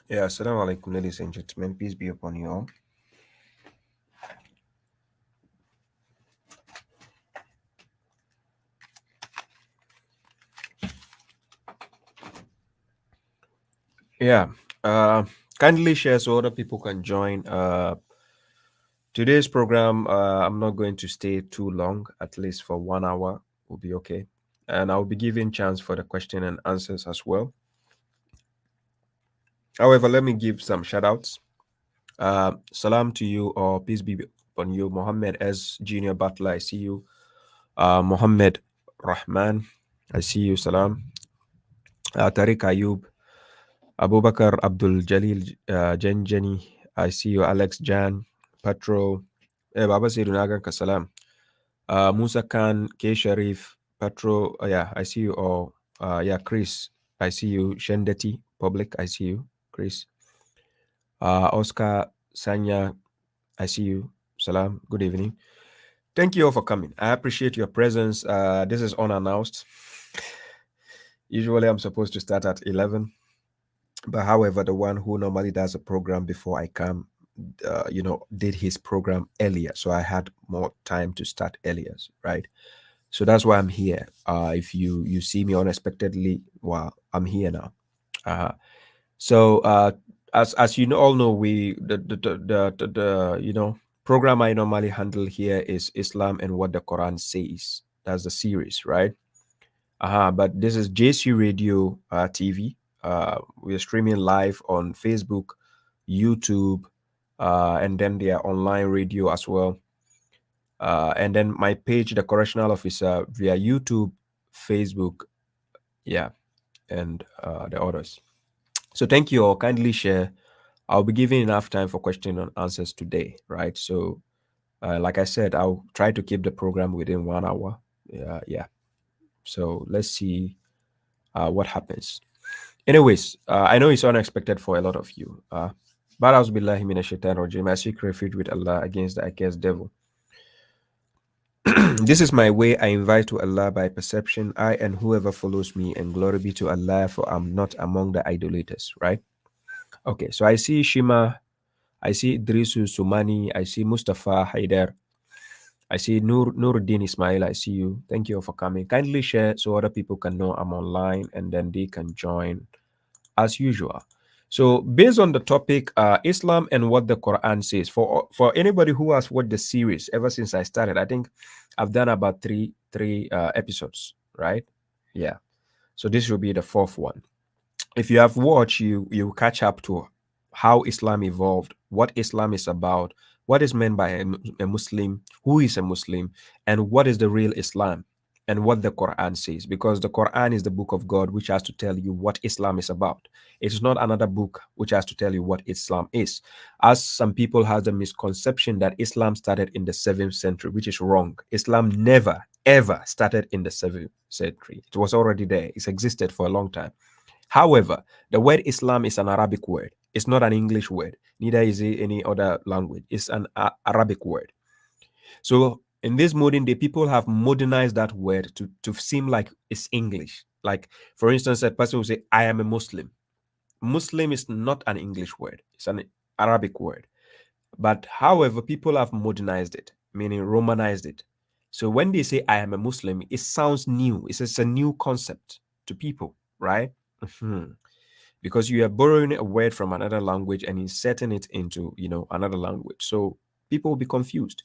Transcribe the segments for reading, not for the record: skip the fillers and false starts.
Yeah, assalamu alaikum, ladies and gentlemen. Peace be upon you all. Yeah, uh, kindly share so other people can join. Today's program, I'm not going to stay too long, at least for 1 hour will be okay. And I'll be giving chance for the question and answers as well. However, let me give some shout outs. Salam to you, or peace be upon you, Mohammed S. Junior Butler. I see you. Mohammed Rahman. I see you. Salam. Tariq Ayub. Abubakar Abdul Jalil Janjani. I see you. Alex Jan. Patro. Baba Sirunagan Kasalam. Musa Khan. K. Sharif. Patro. Yeah, I see you all. Yeah, Chris. I see you. Shendeti Public. I see you. Chris. Oscar Sanya. I see you. Salam. Good evening. Thank you all for coming. I appreciate your presence. This is unannounced. Usually, I'm supposed to start at 11. But however, the one who normally does a program before I come, did his program earlier. So I had more time to start earlier, right? So that's why I'm here. If you see me unexpectedly, well, I'm here now. Uh, so as you know, all know, we the program I normally handle here is Islam and what the Quran says. That's the series, right? But this is JC Radio TV. We are streaming live on Facebook, YouTube, and then their online radio as well. And then my page, The Correctional Officer, via YouTube, Facebook, yeah, and the others. So thank you all. Kindly share. I'll be giving enough time for question and answers today, right? So, like I said, I'll try to keep the program within 1 hour. Yeah. So let's see what happens. Anyways, I know it's unexpected for a lot of you. But billahi minash shaitan rajim. I seek refuge with Allah against the accursed devil. This is my way I invite to Allah by perception, I and whoever follows me, and glory be to Allah, for I'm not among the idolaters, right? Okay, so I see Shima, I see Idrisu Sumani, I see Mustafa Haider, I see Nuruddin Ismail, I see you. Thank you all for coming. Kindly share so other people can know I'm online and then they can join as usual. So, based on the topic, Islam and what the Quran says, for anybody who has watched the series ever since I started, I think I've done about three episodes, right? Yeah. So this will be the fourth one. If you have watched, you catch up to how Islam evolved, what Islam is about, what is meant by a Muslim, who is a Muslim, and what is the real Islam, and what the Quran says. Because the Quran is the book of God, which has to tell you what Islam is about. It is not another book which has to tell you what Islam is. As some people have the misconception that Islam started in the 7th century, which is wrong. Islam never ever started in the 7th century. It was already there. It's existed for a long time. However, the word Islam is an Arabic word. It's not an English word. Neither is it any other language. It's an Arabic word. So in this modern day, people have modernized that word to seem like it's English. Like, for instance, a person will say, I am a Muslim. Muslim is not an English word. It's an Arabic word. But however, people have modernized it, meaning Romanized it. So when they say I am a Muslim, it sounds new. It's a new concept to people, right? Mhm. Because you are borrowing a word from another language and inserting it into, another language. So people will be confused.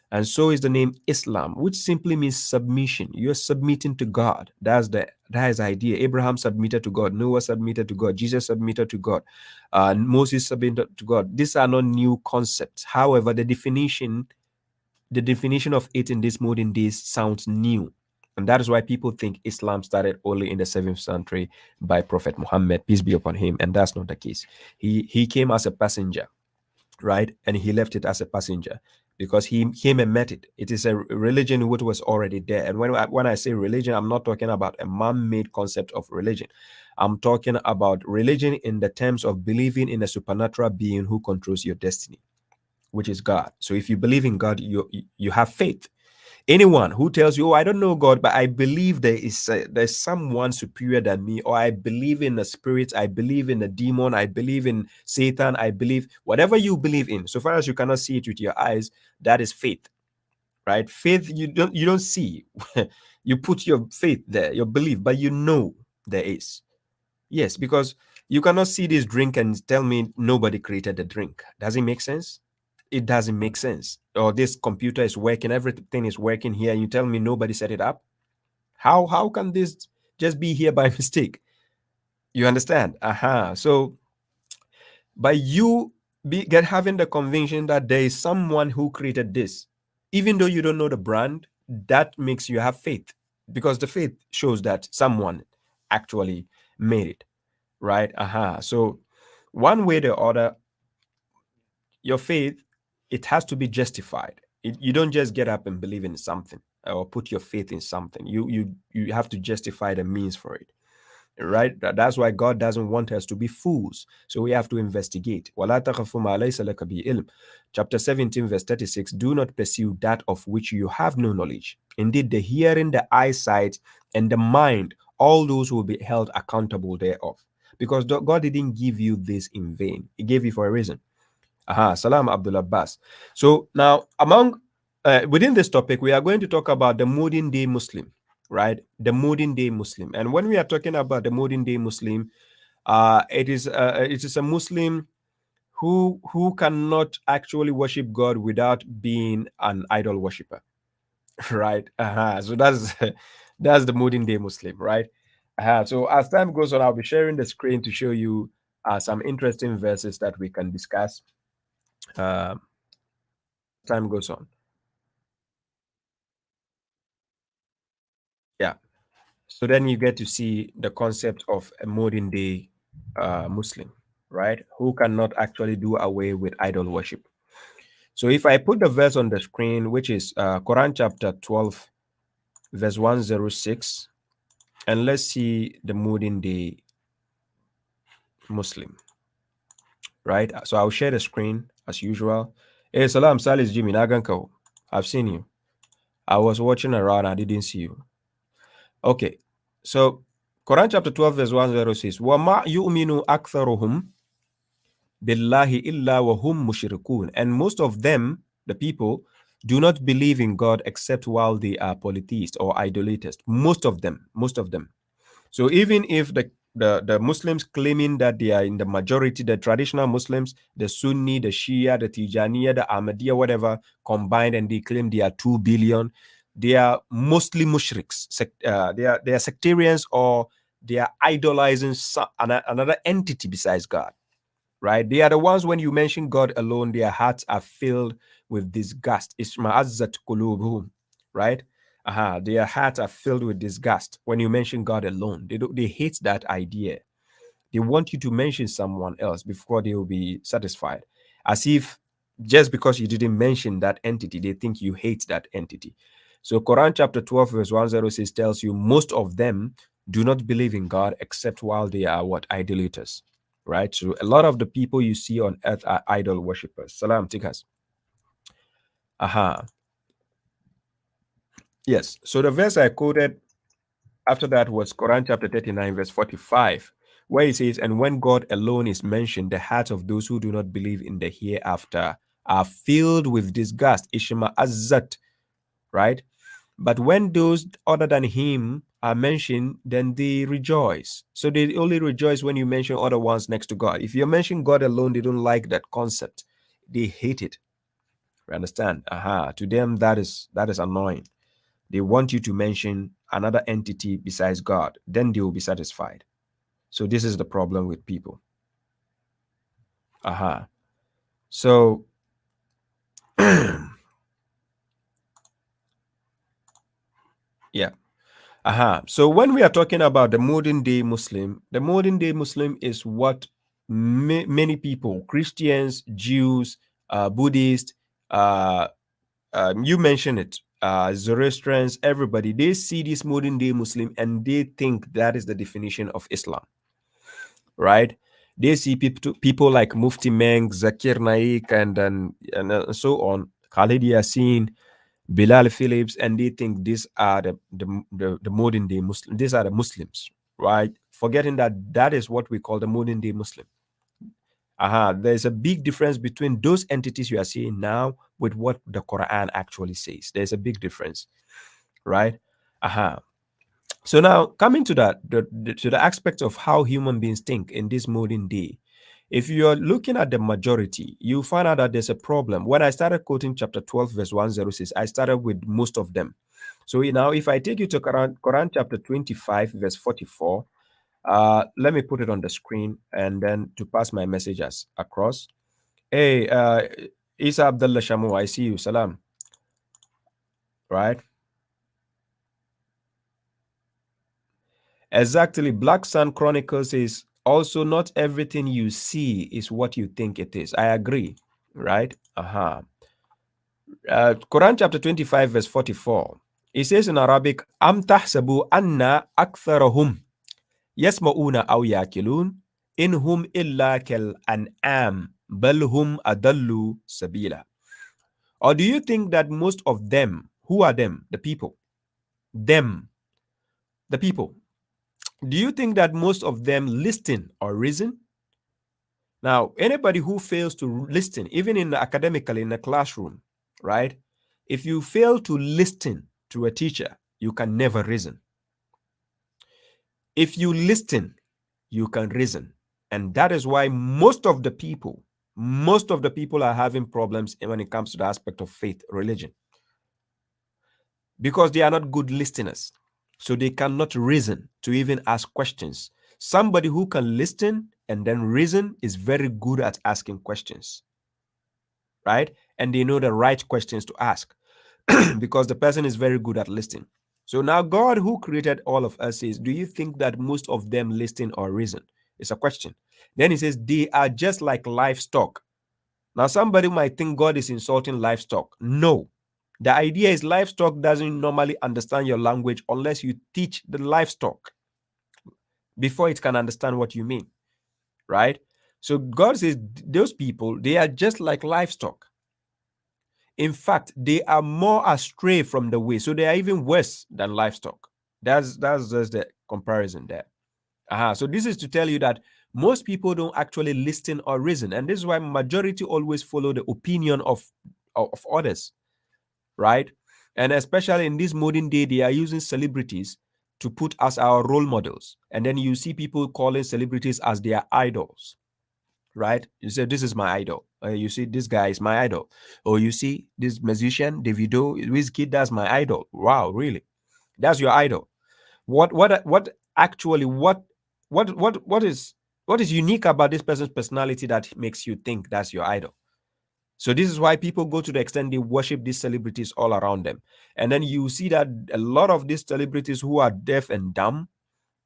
And so is the name Islam, which simply means submission. You're submitting to God. That is the idea. Abraham submitted to God. Noah submitted to God. Jesus submitted to God. Moses submitted to God. These are not new concepts. However, the definition of it in these modern days sounds new. And that is why people think Islam started only in the 7th century by Prophet Muhammad, peace be upon him. And that's not the case. He came as a passenger, right? And he left it as a passenger because he came and met it. It is a religion which was already there. And when I say religion, I'm not talking about a man-made concept of religion. I'm talking about religion in the terms of believing in a supernatural being who controls your destiny, which is God. So if you believe in God, you have faith. Anyone who tells you, "Oh, I don't know God, but I believe there's someone superior than me," or "I believe in a spirit, I believe in a demon, I believe in Satan, I believe," whatever you believe in, so far as you cannot see it with your eyes, that is faith, right? Faith, you don't see. You put your faith there, your belief, but you know there is. Yes, because you cannot see this drink and tell me nobody created the drink. Does it make sense? It doesn't make sense. Or this computer is working, everything is working here, and you tell me nobody set it up. How can this just be here by mistake? You understand? So by you get having the conviction that there is someone who created this, even though you don't know the brand, that makes you have faith, because the faith shows that someone actually made it, right? So one way or other, your faith, it has to be justified. You don't just get up and believe in something or put your faith in something. You have to justify the means for it, right? That's why God doesn't want us to be fools. So we have to investigate. وَلَا تَخَفُ مَا لَيْسَ لَكَ بِهِ عِلْمٍ. Chapter 17, verse 36. Do not pursue that of which you have no knowledge. Indeed, the hearing, the eyesight, and the mind, all those will be held accountable thereof. Because God didn't give you this in vain. He gave you for a reason. Salam Abdul Abbas. So now, among within this topic, we are going to talk about the modern day Muslim, right? The modern day Muslim. And when we are talking about the modern day Muslim, it is a Muslim who cannot actually worship God without being an idol worshiper, right? So that's the modern day Muslim, right? So as time goes on, I'll be sharing the screen to show you some interesting verses that we can discuss. Um, Time goes on. Yeah. So then you get to see the concept of a modern day Muslim, right? Who cannot actually do away with idol worship. So if I put the verse on the screen, which is Quran chapter 12, verse 106, and let's see the modern day Muslim, right? So I'll share the screen as usual. Hey, Salam, Salis Jimmy, Naganko. I've seen you. I was watching around, I didn't see you. Okay, so Quran chapter 12, verse 106. وَمَا يُؤْمِنُ أَكْثَرُهُمْ بِاللَّهِ إِلَّا وَهُمْ مُشْرِكُونَ. And most of them, the people, do not believe in God except while they are polytheists or idolaters. Most of them, most of them. So even if the Muslims claiming that they are in the majority, the traditional Muslims, the Sunni, the Shia, the Tijaniya, the Ahmadiyya, whatever, combined, and they claim they are 2 billion, they are mostly mushriks. They are sectarians, or they are idolizing another entity besides God, right? They are the ones, when you mention God alone, their hearts are filled with disgust. Isma'azzat qulubuhum, right? Their hearts are filled with disgust when you mention God alone. They hate that idea. They want you to mention someone else before they will be satisfied. As if just because you didn't mention that entity, they think you hate that entity. So Quran chapter 12, verse 106 tells you most of them do not believe in God except while they are what? Idolaters. Right? So a lot of the people you see on earth are idol worshippers. Salam tikas. Aha. Yes. So the verse I quoted after that was Quran chapter 39, verse 45, where it says, "And when God alone is mentioned, the hearts of those who do not believe in the hereafter are filled with disgust." Ishma Azzat, right? But when those other than him are mentioned, then they rejoice. So they only rejoice when you mention other ones next to God. If you mention God alone, they don't like that concept. They hate it. You understand? To them, that is annoying. They want you to mention another entity besides God. Then they will be satisfied. So this is the problem with people. So yeah. So when we are talking about the modern day Muslim, the modern day Muslim is what many people, Christians, Jews, Buddhists, you mentioned it, Zoroastrians, everybody, they see this modern day Muslim and they think that is the definition of Islam, right? They see people like Mufti Meng, Zakir Naik, and so on, Khalid Yassin. Bilal Phillips, and they think these are the modern day Muslim. These are the Muslims, right? Forgetting that that is what we call the modern day Muslim. There's a big difference between those entities you are seeing now with what the Quran actually says. There's a big difference, right? Aha. So now coming to that, to the aspect of how human beings think in this modern day, if you're looking at the majority, you find out that there's a problem. When I started quoting chapter 12, verse 106, I started with most of them. So now if I take you to Quran chapter 25, verse 44, let me put it on the screen and then to pass my messages across. Hey, Isa Abdullah Shamu, I see you. Salam. Right? Exactly. Black Sun Chronicles is also not everything you see is what you think it is. I agree. Right? Quran chapter 25, verse 44. It says in Arabic, Am tahsabu anna aktharahum yasma'una aw yakilun inhum illa kal an'am balhum adallu sabila. Or do you think that most of them, who are them? The people. Them, the people. Do you think that most of them listen or reason? Now, anybody who fails to listen, even in academically in the classroom, right? If you fail to listen to a teacher, you can never reason. If you listen, you can reason. And that is why most of the people are having problems when it comes to the aspect of faith, religion, because they are not good listeners. So they cannot reason to even ask questions. Somebody who can listen and then reason is very good at asking questions, right? And they know the right questions to ask because the person is very good at listening. So now God who created all of us says, do you think that most of them listen or reason? It's a question. Then he says, they are just like livestock. Now somebody might think God is insulting livestock. No. The idea is livestock doesn't normally understand your language unless you teach the livestock before it can understand what you mean, right? So God says those people, they are just like livestock. In fact, they are more astray from the way. So they are even worse than livestock. That's just the comparison there. So this is to tell you that most people don't actually listen or reason. And this is why majority always follow the opinion of others, right? And especially in this modern day, they are using celebrities to put as our role models. And then you see people calling celebrities as their idols, right? You say, this is my idol. You see, this guy is my idol. Or you see, this musician, Davido, Wizkid, that's my idol. Wow, really? That's your idol. What actually, what is unique about this person's personality that makes you think that's your idol? So this is why people go to the extent they worship these celebrities all around them. And then you see that a lot of these celebrities who are deaf and dumb,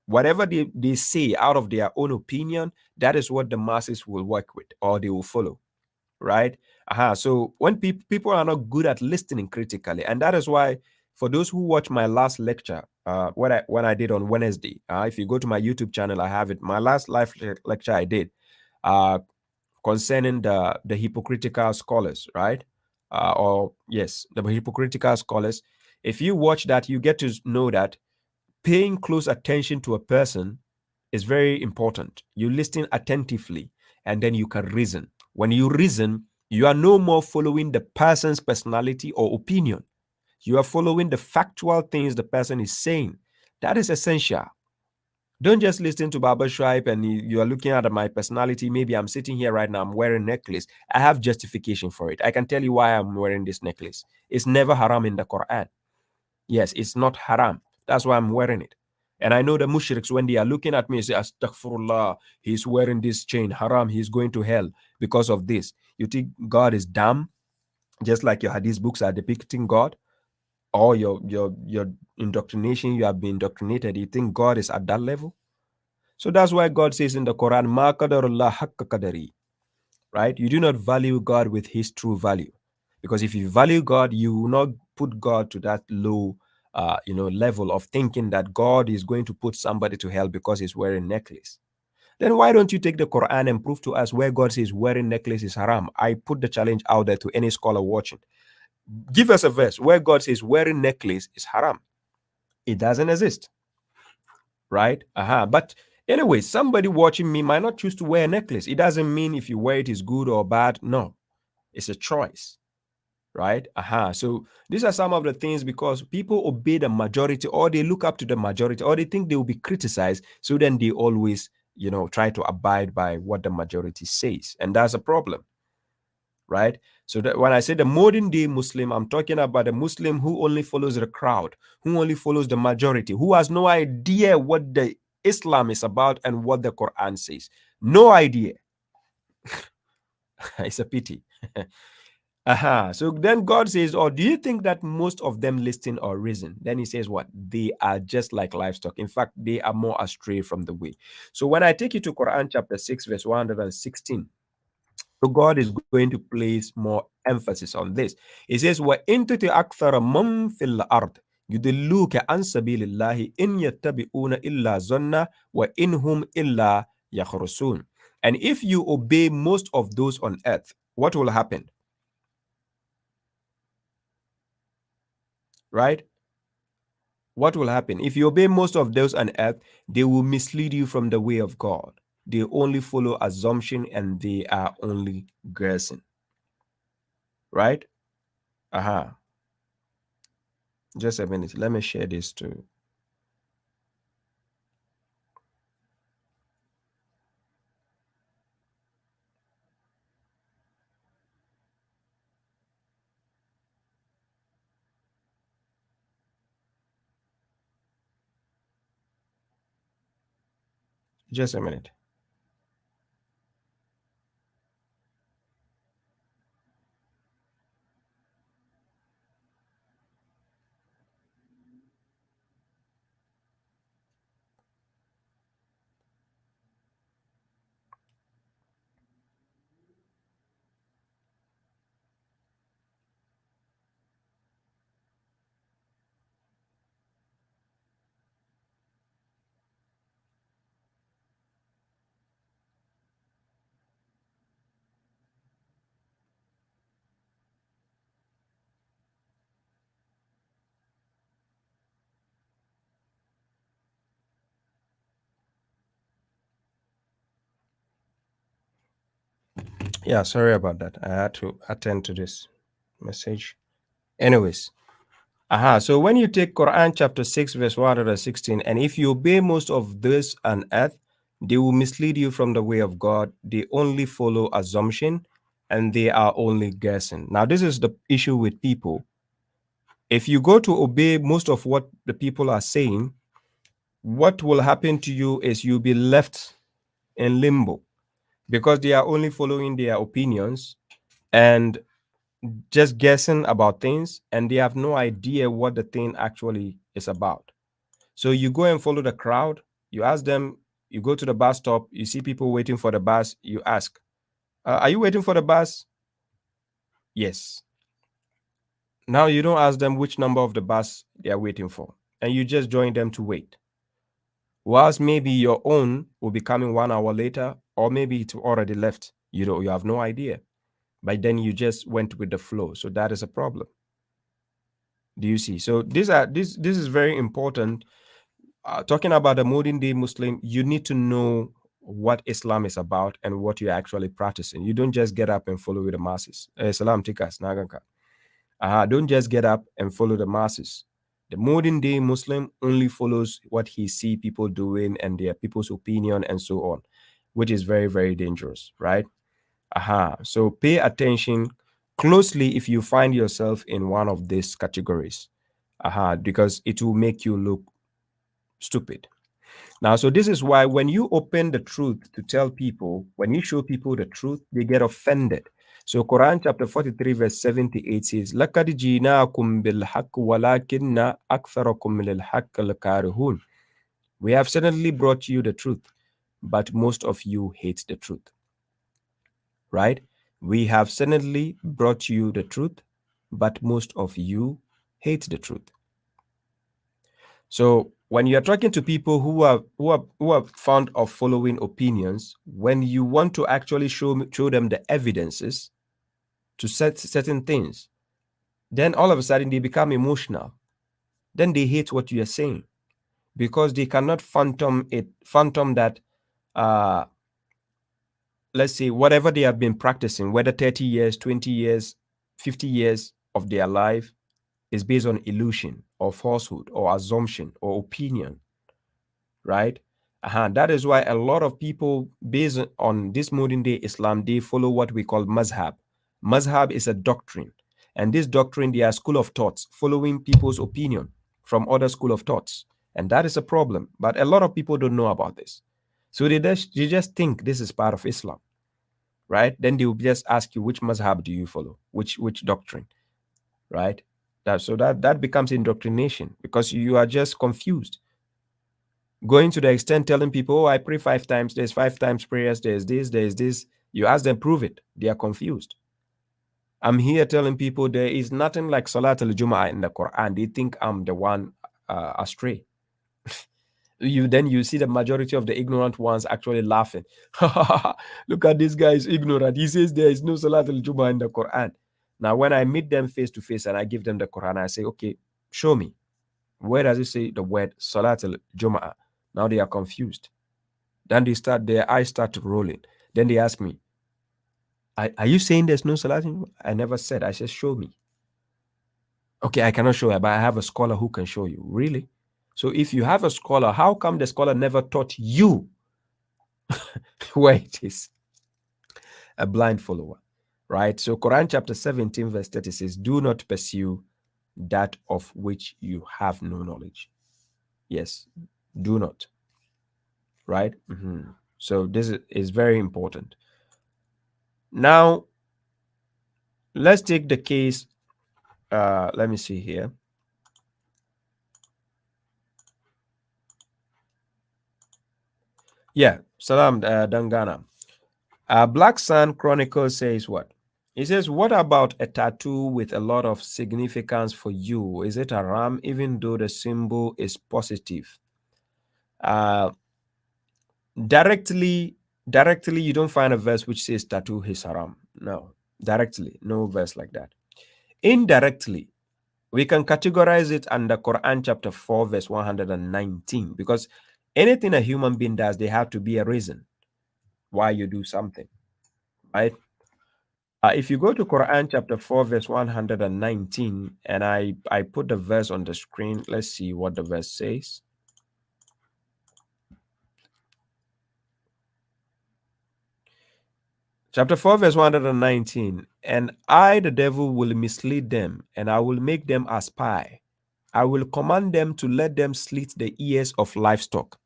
whatever they say out of their own opinion, that is what the masses will work with or they will follow, right? So when people are not good at listening critically, and that is why for those who watch my last lecture, when I did on Wednesday, if you go to my YouTube channel, I have it. My last live lecture I did, uh, concerning the hypocritical scholars, right? Or yes, the hypocritical scholars. If you watch that, you get to know that paying close attention to a person is very important. You listen attentively and then you can reason. When you reason, you are no more following the person's personality or opinion. You are following the factual things the person is saying. That is essential. Don't just listen to Baba Shripe and you are looking at my personality. Maybe I'm sitting here right now, I'm wearing a necklace. I have justification for it. I can tell you why I'm wearing this necklace. It's never haram in the Quran. Yes, it's not haram. That's why I'm wearing it. And I know the mushriks, when they are looking at me, say, Astaghfirullah, he's wearing this chain, haram, he's going to hell because of this. You think God is dumb, just like your hadith books are depicting God, or your indoctrination, you have been indoctrinated. You think God is at that level? So that's why God says in the Quran, Ma qadarullah haqqa qadari, right? You do not value God with his true value. Because if you value God, you will not put God to that low level of thinking that God is going to put somebody to hell because he's wearing necklace. Then why don't you take the Quran and prove to us where God says wearing necklace is haram? I put the challenge out there to any scholar watching. Give us a verse where God says wearing necklace is haram. It doesn't exist, right? But anyway, somebody watching me might not choose to wear a necklace. It doesn't mean if you wear it is good or bad. No, it's a choice, right? So these are some of the things, because people obey the majority, or they look up to the majority, or they think they will be criticized. So then they always, try to abide by what the majority says. And that's a problem, right? So that when I say the modern day Muslim, I'm talking about a Muslim who only follows the crowd, who only follows the majority, who has no idea what the Islam is about and what the Quran says. No idea. It's a pity. So then God says, "Oh, do you think that most of them listen or reason?" Then he says, "What? They are just like livestock. In fact, they are more astray from the way." So when I take you to Quran chapter 6, verse 116, so God is going to place more emphasis on this. He says, وَإِن تُطِعْ أَكْثَرَ مَنْ فِي الْأَرْضِ يُضِلُّوكَ عَنْ سَبِيلِ اللَّهِ إِنْ يَتَّبِعُونَ إِلَّا ظَنَّ وَإِنْ هُمْ إِلَّا يَخْرُصُونَ. And if you obey most of those on earth, what will happen? Right? What will happen? If you obey most of those on earth, they will mislead you from the way of God. They only follow assumption and they are only guessing. Right? Aha. Just a minute. Let me share this too. Just a minute. Yeah, sorry about that. I had to attend to this message. Anyways, so when you take Quran chapter 6, verse 116, and if you obey most of this on earth, they will mislead you from the way of God. They only follow assumption and they are only guessing. Now, this is the issue with people. If you go to obey most of what the people are saying, what will happen to you is you'll be left in limbo, because they are only following their opinions and just guessing about things, and they have no idea what the thing actually is about. So you go and follow the crowd, you ask them, you go to the bus stop, you see people waiting for the bus, you ask, are you waiting for the bus? Yes. Now you don't ask them which number of the bus they are waiting for, and you just join them to wait. Whilst maybe your own will be coming 1 hour later, or maybe it's already left. You have no idea. But then you just went with the flow. So that is a problem. Do you see? So this is very important. Talking about the modern day Muslim, you need to know what Islam is about and what you're actually practicing. You don't just get up and follow the masses. Salam tikas naganka. Don't just get up and follow the masses. The modern day Muslim only follows what he see people doing and their people's opinion and so on, which is very, very dangerous, right? So pay attention closely if you find yourself in one of these categories, because it will make you look stupid. Now, so this is why when you open the truth to tell people, when you show people the truth, they get offended. So Quran chapter 43 verse 78 says, لَقَدْ جِينَاكُمْ بِالْحَقِّ وَلَكِنَّ أَكْثَرَكُمْ لِلْحَقِّ لَكَارِهُونَ. We have certainly brought you the truth, but most of you hate the truth. Right? We have certainly brought you the truth, but most of you hate the truth. So when you're talking to people who are fond of following opinions, when you want to actually show them the evidences to set certain things, Then all of a sudden they become emotional. Then they hate what you are saying because they cannot phantom that, uh, let's say, whatever they have been practicing, whether 30 years, 20 years, 50 years of their life, is based on illusion or falsehood or assumption or opinion, right? That is why a lot of people, based on this modern day Islam, they follow what we call mazhab. Mazhab is a doctrine, and this doctrine, they are school of thoughts, following people's opinion from other school of thoughts, and that is a problem. But a lot of people don't know about this, so they just think this is part of Islam, right? Then they will just ask you, which mazhab do you follow, which doctrine, right? That becomes indoctrination because you are just confused, going to the extent telling people, oh, I pray 5 times, there's 5 times prayers, there's this. You ask them, prove it. They are confused. I'm here telling people there is nothing like Salat al Jum'ah in the Quran. They think I'm the one astray. You see the majority of the ignorant ones actually laughing. Look at this guy is ignorant. He says there is no Salat al Jum'ah in the Quran. Now, when I meet them face to face and I give them the Quran, I say, okay, show me. Where does it say the word Salat al Jum'ah? Now they are confused. Then their eyes start rolling. Then they ask me, are you saying there's no Salat? I never said. I said, show me. Okay, I cannot show you, but I have a scholar who can show you. Really? So if you have a scholar, how come the scholar never taught you where it is? A blind follower, right? So Quran chapter 17, verse 30 says, do not pursue that of which you have no knowledge. Yes, do not. Right? So this is very important. Now, let's take the case. Let me see here. Yeah, Salam Dangana. Black Sun Chronicle says what? He says, what about a tattoo with a lot of significance for you? Is it a ram even though the symbol is positive? Uh, directly, you don't find a verse which says tattoo is haram. No, directly, no verse like that. Indirectly, we can categorize it under Quran chapter 4, verse 119, because anything a human being does, there have to be a reason why you do something, right? If you go to Quran chapter 4, verse 119, and I put the verse on the screen, let's see what the verse says. Chapter 4, verse 119, and I, the devil, will mislead them, and I will make them aspire. I will command them to let them slit the ears of livestock,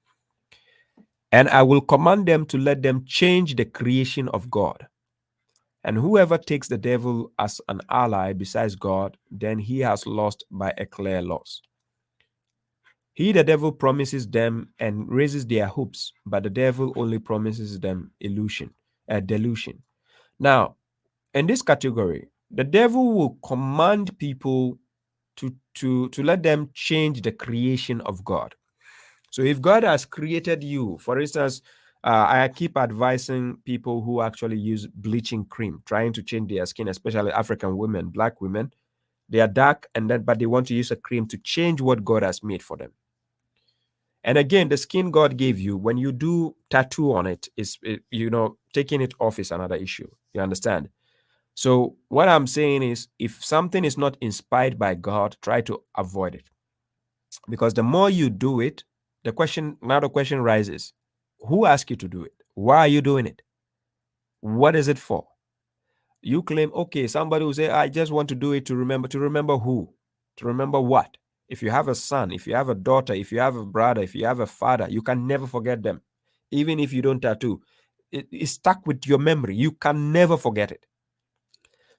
and I will command them to let them change the creation of God. And whoever takes the devil as an ally besides God, then he has lost by a clear loss. He, the devil, promises them and raises their hopes, but the devil only promises them illusion, a delusion. Now, in this category, the devil will command people to let them change the creation of God. So if God has created you, for instance, I keep advising people who actually use bleaching cream, trying to change their skin, especially African women, black women. They are dark, but they want to use a cream to change what God has made for them. And again, the skin God gave you, when you do tattoo on it, taking it off is another issue. You understand? So what I'm saying is, if something is not inspired by God, try to avoid it. Because the more you do it, the question rises: who asked you to do it? Why are you doing it? What is it for? You claim, okay, somebody will say, I just want to do it to remember. To remember who? To remember what? If you have a son, if you have a daughter, if you have a brother, if you have a father, you can never forget them. Even if you don't tattoo, it's stuck with your memory. You can never forget it.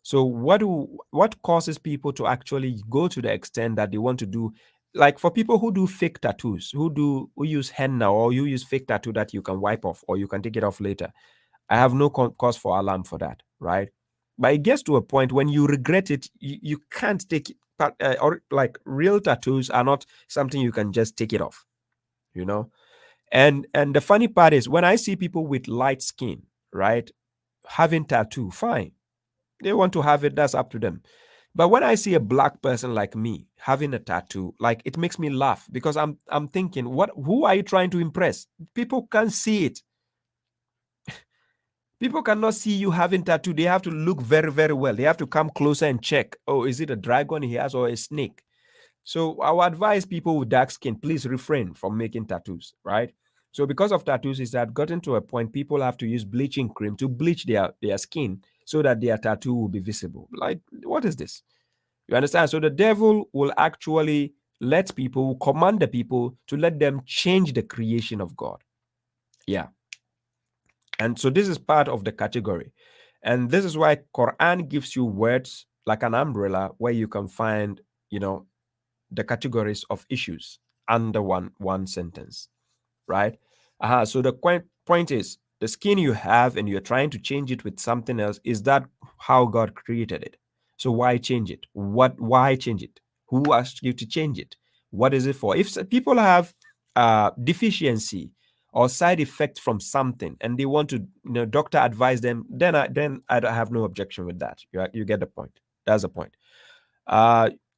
So what causes people to actually go to the extent that they want to do, like for people who do fake tattoos, who use henna, or you use fake tattoo that you can wipe off or you can take it off later, I have no cause for alarm for that, right? But it gets to a point when you regret it, you can't take it. Or like real tattoos are not something you can just take it off, you know. And the funny part is, when I see people with light skin, right, having tattoo, fine, they want to have it, that's up to them. But when I see a black person like me having a tattoo, like it makes me laugh because I'm thinking, what who are you trying to impress? People can't see it. People cannot see you having tattoo. They have to look very, very well. They have to come closer and check. Oh, is it a dragon he has or a snake? So I would advise people with dark skin, please refrain from making tattoos, right? So because of tattoos, it's that gotten to a point people have to use bleaching cream to bleach their skin so that their tattoo will be visible. Like, what is this? You understand? So the devil will actually let people, will command the people to let them change the creation of God. Yeah. And so this is part of the category. And this is why Quran gives you words like an umbrella where you can find, you know, the categories of issues under one sentence, right? So the point is the skin you have and you're trying to change it with something else, is that how God created it? So why change it? Why change it? Who asked you to change it? What is it for? If people have deficiency or side effect from something and they want to, doctor advise them, then I don't have no objection with that. You get the point. That's the point.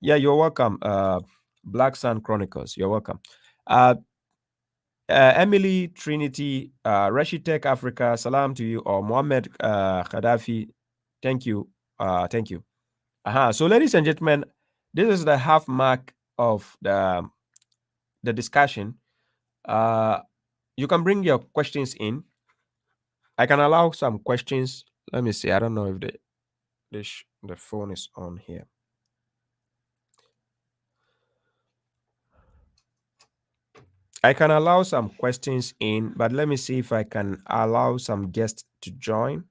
Yeah, you're welcome. Black Sun Chronicles, you're welcome. Uh, Emily Trinity, Rashid Tech Africa, salam to you, or Mohammed Gaddafi, thank you. Thank you. So, ladies and gentlemen, this is the half mark of the discussion. Uh, you can bring your questions in. I can allow some questions. Let me see. I don't know if the phone is on here. I can allow some questions in, but let me see if I can allow some guests to join.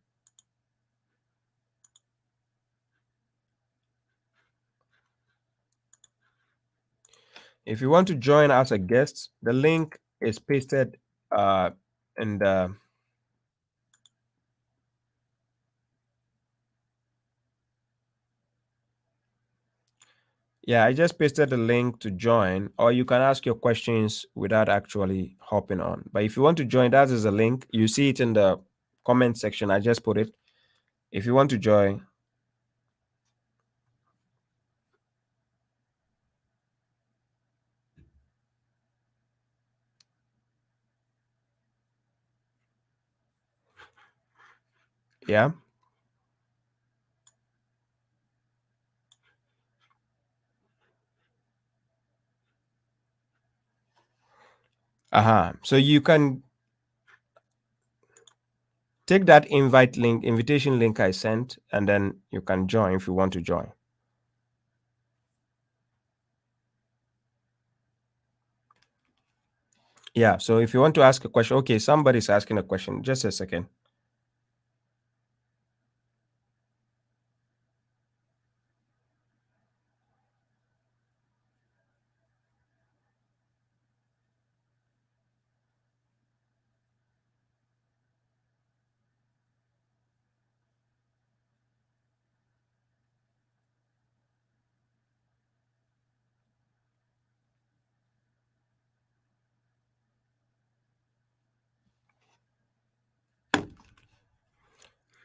If you want to join as a guest, the link is pasted in the. Yeah, I just pasted the link to join, or you can ask your questions without actually hopping on. But if you want to join, that is a link. You see it in the comment section. I just put it. If you want to join, yeah. So you can take that invitation link I sent, and then you can join if you want to join. Yeah. So if you want to ask a question, okay, somebody's asking a question. Just a second.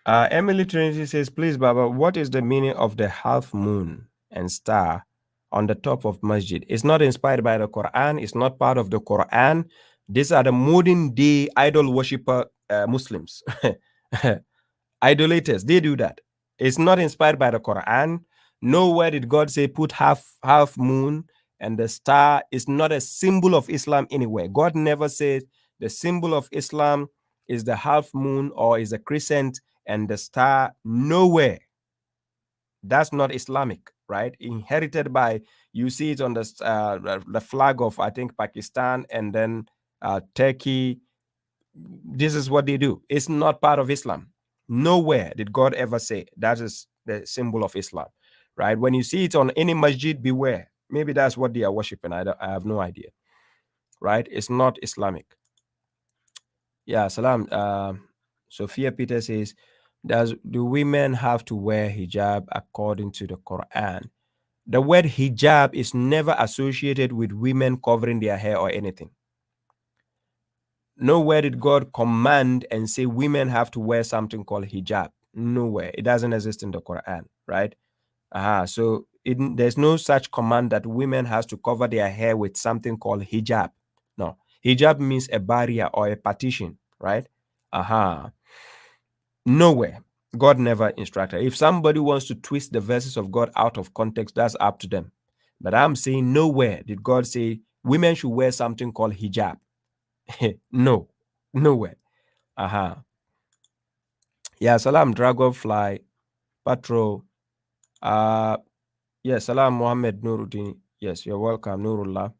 Emily Trinity says, please, Baba, what is the meaning of the half moon and star on the top of masjid? It's not inspired by the Quran. It's not part of the Quran. These are the modern day idol worshiper Muslims, idolaters. They do that. It's not inspired by the Quran. Nowhere did God say put half moon and the star. Is not a symbol of Islam anywhere. God never said the symbol of Islam is the half moon or is a crescent and the star. Nowhere. That's not Islamic, right? Inherited by, you see it on the flag of, I think, Pakistan, and then Turkey. This is what they do. It's not part of Islam. Nowhere did God ever say that is the symbol of Islam, right? When you see it on any masjid, beware. Maybe that's what they are worshiping. I have no idea, right? It's not Islamic. Yeah, salam. Sophia Peter says, do women have to wear hijab according to the Quran? The word hijab is never associated with women covering their hair or anything. Nowhere did God command and say women have to wear something called hijab. Nowhere. It doesn't exist in the Quran, right? So there's no such command that women has to cover their hair with something called hijab. No, hijab means a barrier or a partition, right? Nowhere. God never instructed. If somebody wants to twist the verses of God out of context, that's up to them. But I'm saying nowhere did God say women should wear something called hijab. No, nowhere. Yeah, salam, dragonfly, patrol. Uh, yes, salam, Muhammad Nuruddin. Yes, you're welcome, Nurullah.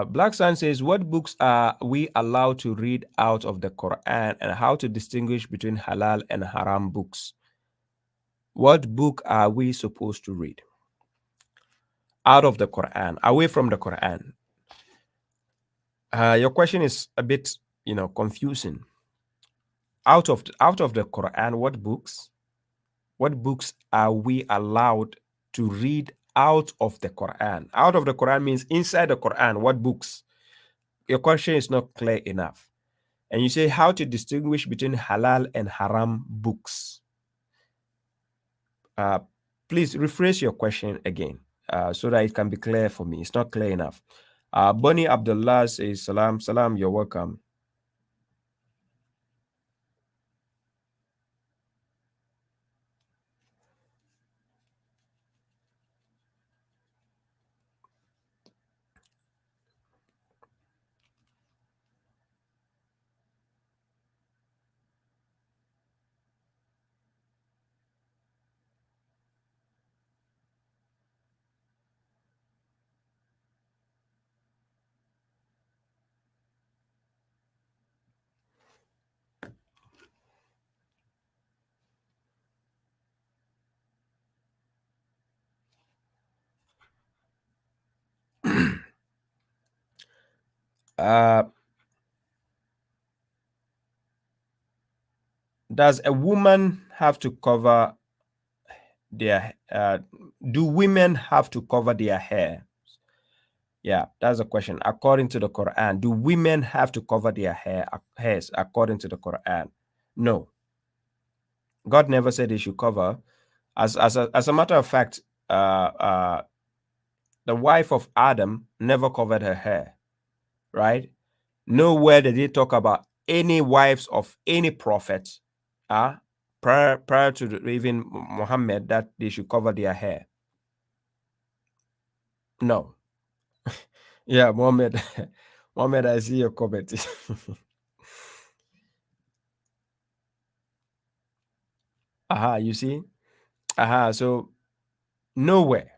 Black Sun says, what books are we allowed to read out of the Quran and how to distinguish between halal and haram books? What book are we supposed to read out of the Quran, away from the Quran? Your question is a bit, confusing. Out of the Quran, what books? What books are we allowed to read out of the Quran? Out of the Quran means inside the Quran. What books? Your question is not clear enough. And you say how to distinguish between halal and haram books. Please rephrase your question again so that it can be clear for me. It's not clear enough. Bonnie Abdullah says, salam, salam, you're welcome. Uh, does a woman have to cover their do women have to cover their hair? Yeah, that's the question. According to the Quran, do women have to cover their hairs according to the Quran? No. God never said they should cover. As a matter of fact, the wife of Adam never covered her hair, right? Nowhere did he talk about any wives of any prophet prior to even Muhammad that they should cover their hair. No. Yeah, Muhammad. Muhammad, I see your comment. You see? So nowhere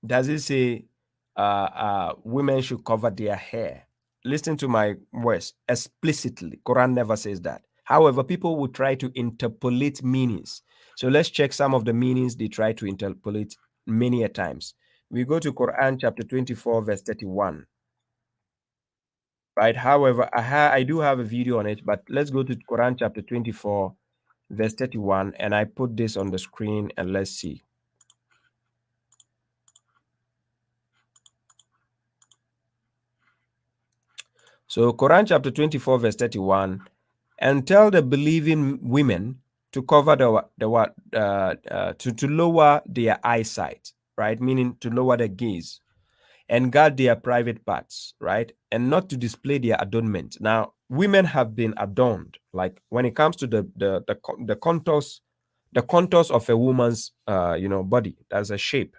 does it say women should cover their hair. Listen to my words explicitly. Quran never says that. However, people will try to interpolate meanings. So let's check some of the meanings they try to interpolate many a times. We go to Quran chapter 24, verse 31. Right. However, I do have a video on it, but let's go to Quran chapter 24, verse 31, and I put this on the screen and let's see. So Quran chapter 24, verse 31, and tell the believing women to cover to lower their eyesight, right? Meaning to lower the gaze and guard their private parts, right? And not to display their adornment. Now, women have been adorned, like when it comes to the contours of a woman's body. That's a shape.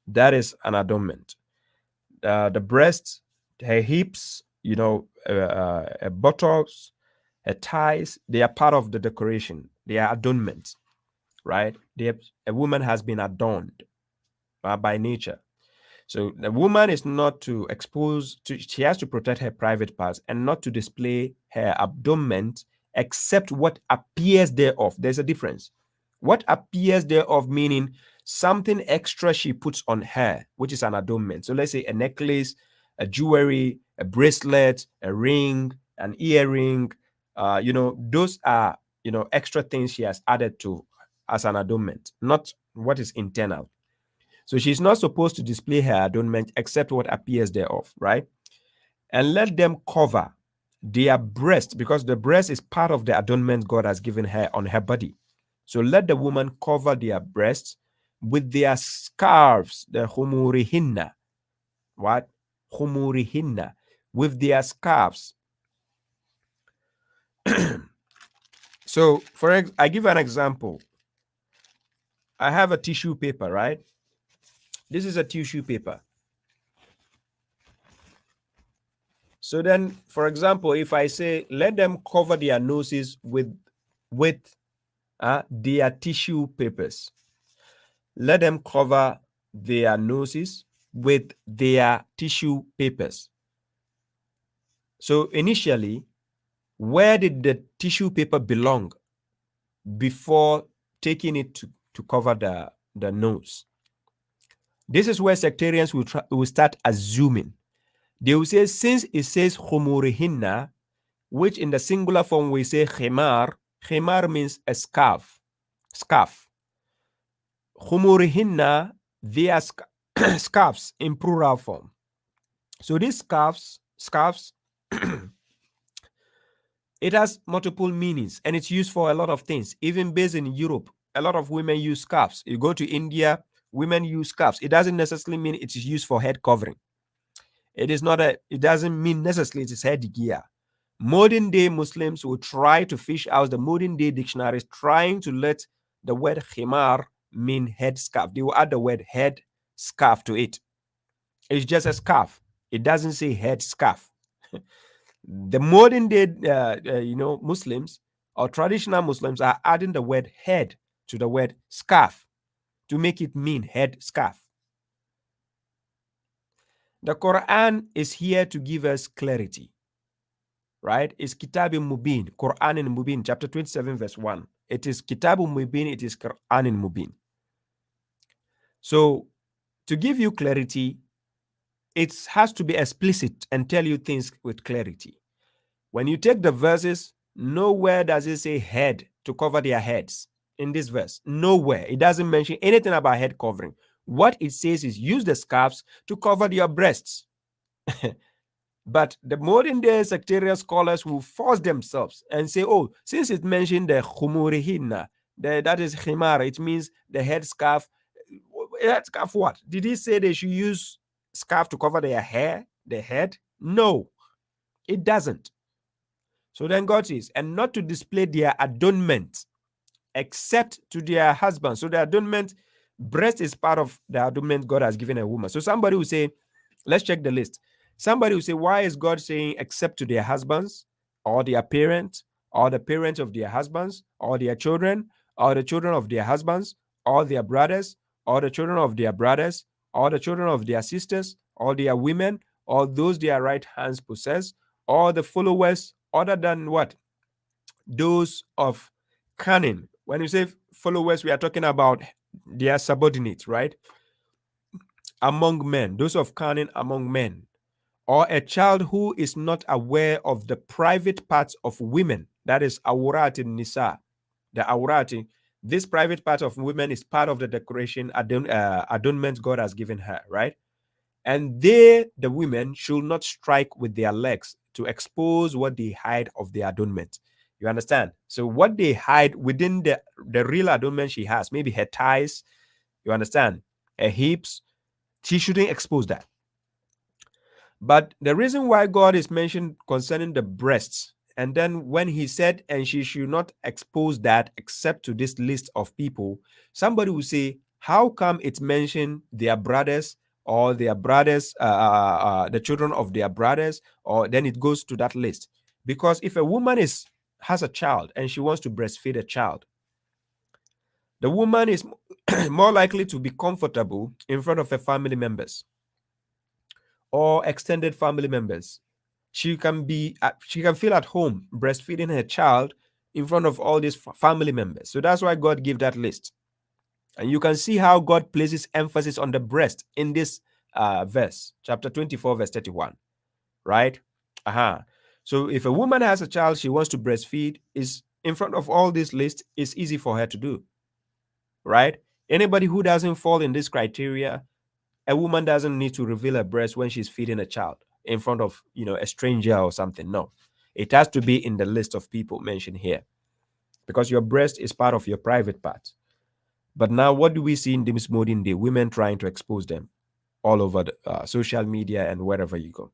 That is an adornment. The breasts, her hips, buttocks, her thighs, they are part of the decoration. They are adornments, right? A woman has been adorned by nature. So the woman is not to she has to protect her private parts and not to display her abdomen except what appears thereof. There's a difference. What appears thereof meaning something extra she puts on her, which is an adornment. So let's say a necklace, a jewelry, a bracelet, a ring, an earring. Those are extra things she has added to as an adornment, not what is internal. So she's not supposed to display her adornment except what appears thereof, right? And let them cover their breast, because the breast is part of the adornment God has given her on her body. So let the woman cover their breasts with their scarves, the humurihinna. What? Humurihinna. With their scarves. So, I give an example. I have a tissue paper, right? This is a tissue paper. So then, for example, if I say, let them cover their noses with their tissue papers. Let them cover their noses with their tissue papers. So initially, where did the tissue paper belong before taking it to cover the nose? This is where sectarians will start assuming. They will say, since it says humurihinna, which in the singular form we say khimar, khimar means a scarf. Scarf. Humurihinna, they are scarves in plural form. So these scarves, it has multiple meanings and it's used for a lot of things. Even based in Europe, a lot of women use scarves. You go to India, women use scarves. It doesn't necessarily mean it is used for head covering. It doesn't mean necessarily it is headgear. Modern day Muslims will try to fish out the modern day dictionaries, trying to let the word khimar mean head scarf. They will add the word head scarf to it. It's just a scarf. It doesn't say head scarf. The modern day, Muslims or traditional Muslims are adding the word head to the word scarf to make it mean head scarf. The Quran is here to give us clarity, right? It's Kitabim Mubin, Quran in Mubin, chapter 27, verse 1. It is Kitabum Mubin, it is Quran in Mubin. So, to give you clarity, it has to be explicit and tell you things with clarity. When you take the verses, nowhere does it say head to cover their heads in this verse. Nowhere. It doesn't mention anything about head covering. What it says is use the scarves to cover your breasts. But the modern day sectarian scholars will force themselves and say, oh, since it mentioned the khumurihinna, that is khimar, it means the head scarf. Head scarf what? Did he say they should use scarf to cover their hair, their head? No, it doesn't. So then God says, and not to display their adornment except to their husbands. So the adornment, breast is part of the adornment God has given a woman. So somebody will say, let's check the list. Somebody will say, why is God saying except to their husbands or their parents or the parents of their husbands or their children or the children of their husbands or their brothers or the children of their brothers or the children of their sisters or their women or those their right hands possess or the followers other than what? Those of Canaan. When you say followers, we are talking about their subordinates, right? Among men, those of Canaan among men, or a child who is not aware of the private parts of women, that is awrat in nisa, the awrat. This private part of women is part of the decoration adornment God has given her, right? And they, the women, should not strike with their legs to expose what they hide of their adornment. You understand? So what they hide within the real adornment she has, maybe her thighs, you understand, her hips, she shouldn't expose that. But the reason why God is mentioned concerning the breasts, and then when he said, and she should not expose that except to this list of people, somebody will say, how come it's mentioned their brothers or their brothers, the children of their brothers, or then it goes to that list? Because if a woman has a child and she wants to breastfeed a child, the woman is more likely to be comfortable in front of her family members or extended family members. She can feel at home breastfeeding her child in front of all these family members. So that's why God gave that list. And you can see how God places emphasis on the breast in this verse, chapter 24, verse 31, right? So if a woman has a child she wants to breastfeed, is in front of all this list, it's easy for her to do, right? Anybody who doesn't fall in this criteria, a woman doesn't need to reveal her breast when she's feeding a child in front of, a stranger or something. No, it has to be in the list of people mentioned here. because your breast is part of your private part. But now, what do we see in this modern day? Women trying to expose them all over the social media and wherever you go,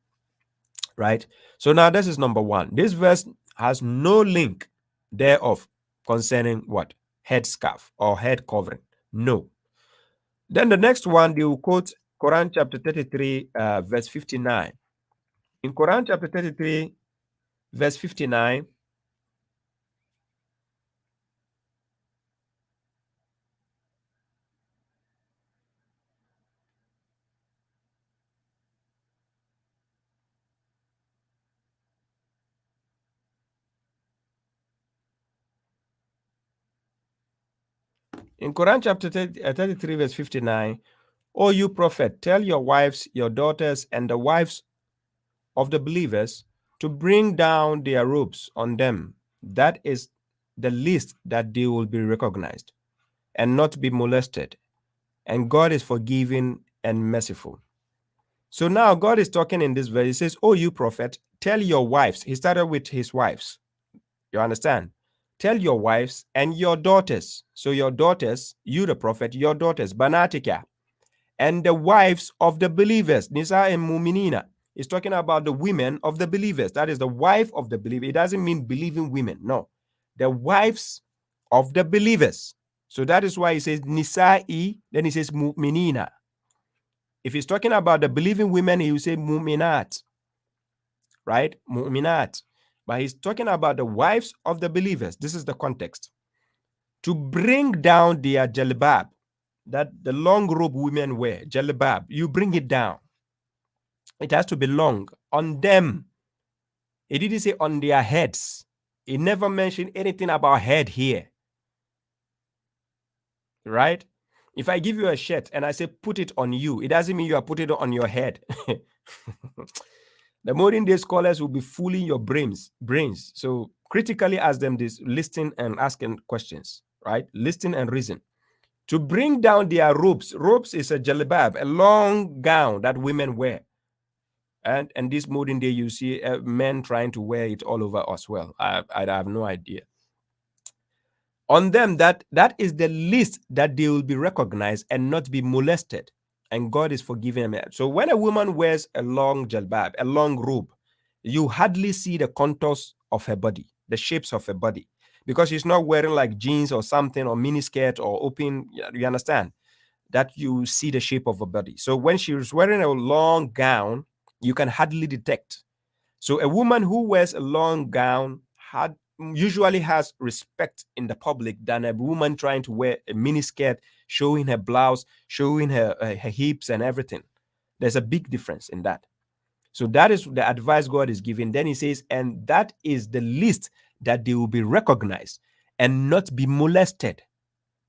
right? So now this is number one. This verse has no link thereof concerning what? Headscarf or head covering. No. Then the next one, they will quote Quran chapter 33, verse 59. In Quran chapter 33, verse 59, in Quran chapter 33, verse 59, O you prophet, tell your wives, your daughters, and the wives of the believers to bring down their robes on them. That is the least that they will be recognized and not be molested. And God is forgiving and merciful. So now God is talking in this verse. He says, Oh, you prophet, tell your wives. He started with his wives. You understand? Tell your wives and your daughters. So your daughters, you the prophet, your daughters, Banatika, and the wives of the believers, Nisa and Muminina. He's talking about the women of the believers. That is the wife of the believer. It doesn't mean believing women. No. The wives of the believers. So that is why he says Nisa'i, then he says Mu'minina. If he's talking about the believing women, he will say Mu'minat, right? Mu'minat. But he's talking about the wives of the believers. This is the context. To bring down their jalbab, that the long robe women wear, jalbab, you bring it down. It has to be long on them. It didn't say on their heads. It never mentioned anything about head here, right? If I give you a shirt and I say put it on you, it doesn't mean you are putting it on your head. The modern day scholars will be fooling your brains. So critically ask them this, listen and asking questions, right? Listen and reason. To bring down their robes. Robes is a jalbab, a long gown that women wear. And this modern day, you see men trying to wear it all over as well. I have no idea. On them, that is the least that they will be recognized and not be molested. And God is forgiving them. So when a woman wears a long jalbab, a long robe, you hardly see the contours of her body, the shapes of her body, because she's not wearing like jeans or something or mini skirt or open. You understand that you see the shape of her body. So when she's wearing a long gown, you can hardly detect. So a woman who wears a long gown usually has respect in the public than a woman trying to wear a mini skirt, showing her blouse, showing her hips and everything. There's a big difference in that. So that is the advice God is giving. Then he says, and that is the least that they will be recognized and not be molested.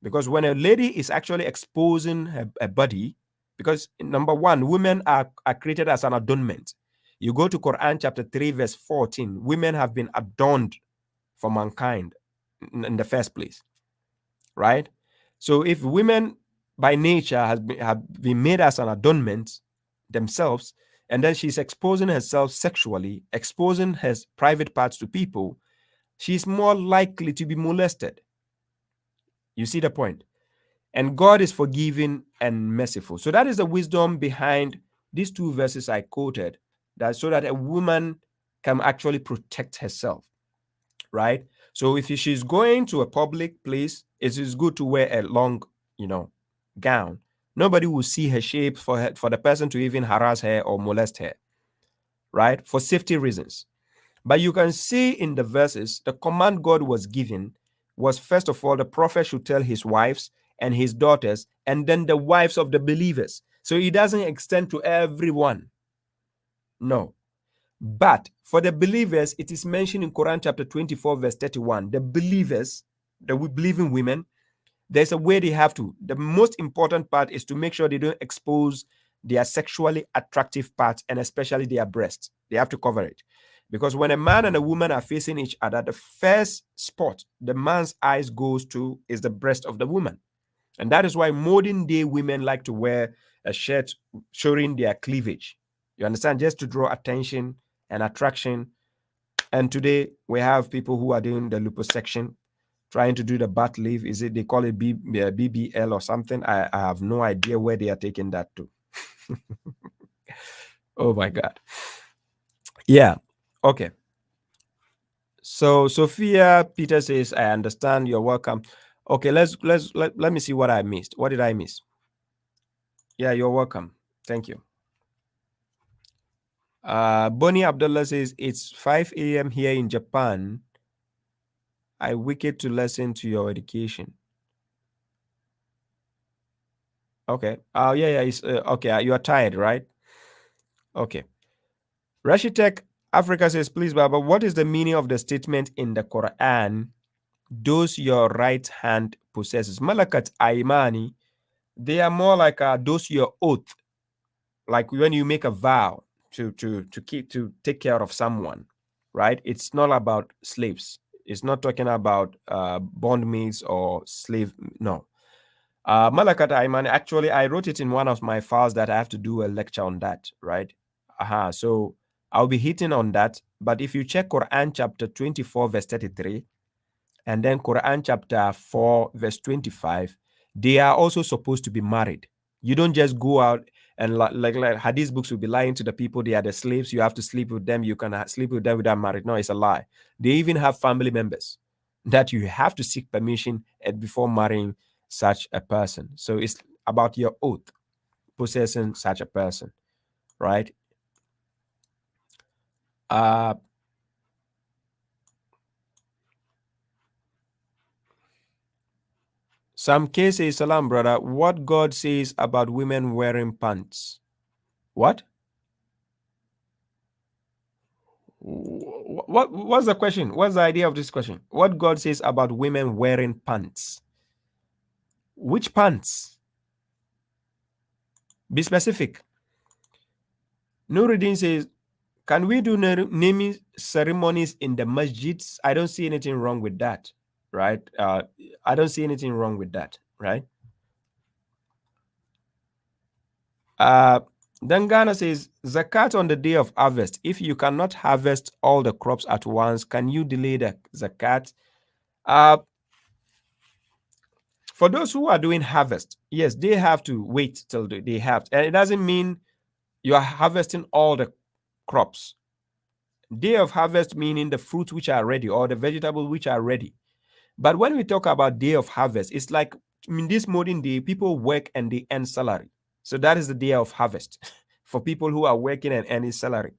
Because when a lady is actually exposing her body, because number one, women are created as an adornment. You go to Quran chapter 3, verse 14, women have been adorned for mankind in the first place, right? So if women by nature have been made as an adornment themselves, and then she's exposing herself sexually, exposing her private parts to people, she's more likely to be molested. You see the point? And God is forgiving and merciful. So that is the wisdom behind these two verses I quoted, that so that a woman can actually protect herself, right? So if she's going to a public place, it is good to wear a long, gown. Nobody will see her shape for the person to even harass her or molest her, right? For safety reasons. But you can see in the verses, the command God was giving was first of all, the prophet should tell his wives and his daughters, and then the wives of the believers. So it doesn't extend to everyone. No. But for the believers, it is mentioned in Quran chapter 24, verse 31. The believers, the believing women, there's a way they have to. The most important part is to make sure they don't expose their sexually attractive parts and especially their breasts. They have to cover it. Because when a man and a woman are facing each other, the first spot the man's eyes goes to is the breast of the woman. And that is why modern day women like to wear a shirt showing their cleavage. You understand? Just to draw attention and attraction. And today we have people who are doing the liposuction, trying to do the bat leave. Is it they call it BBL or something? I have no idea where they are taking that to. Oh my God. Yeah. Okay. So Sophia Peter says, I understand. You're welcome. Okay, let me see what I missed. What did I miss? Yeah, you're welcome. Thank you. Bonnie Abdullah says it's 5 a.m. here in Japan. I wicked to listen to your education. Okay. Oh yeah. It's okay. You are tired, right? Okay. Rashitek Africa says, please, Baba, what is the meaning of the statement in the Quran? Those your right hand possesses. Malakat Aimani, they are more like those your oath, like when you make a vow to take care of someone, right? It's not about slaves. It's not talking about bondmaids or slave. No. Malakat Aiman, actually, I wrote it in one of my files that I have to do a lecture on that, right? So I'll be hitting on that. But if you check Quran chapter 24, verse 33, and then Quran chapter 4, verse 25, they are also supposed to be married. You don't just go out and like hadith books will be lying to the people. They are the slaves. You have to sleep with them. You can sleep with them without married. No, it's a lie. They even have family members that you have to seek permission before marrying such a person. So it's about your oath, possessing such a person, right? Some cases, salam, brother. What God says about women wearing pants? What? What's the question? What's the idea of this question? What God says about women wearing pants? Which pants? Be specific. Nuruddin says, can we do naming ceremonies in the masjids? I don't see anything wrong with that, right? I don't see anything wrong with that, right? Then Ghana says, zakat on the day of harvest. If you cannot harvest all the crops at once, can you delay the zakat? For those who are doing harvest, yes, they have to wait till they have. And it doesn't mean you are harvesting all the crops. Day of harvest meaning the fruits which are ready or the vegetables which are ready. But when we talk about day of harvest, it's like in this modern day, people work and they earn salary. So that is the day of harvest for people who are working and earning salary.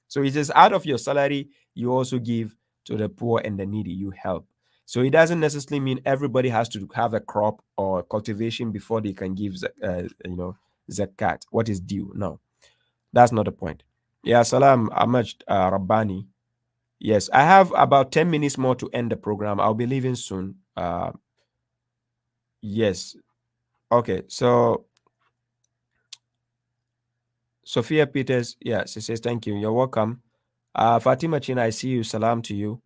So it is out of your salary, you also give to the poor and the needy, you help. So it doesn't necessarily mean everybody has to have a crop or cultivation before they can give, zakat, what is due. No, that's not the point. Yeah, Salam Ahmad Rabbani. Yes, I have about 10 minutes more to end the program. I'll be leaving soon. Yes. Okay. So Sophia Peters, yeah, she says, thank you. You're welcome. Fatima Chin, I see you. Salam to you.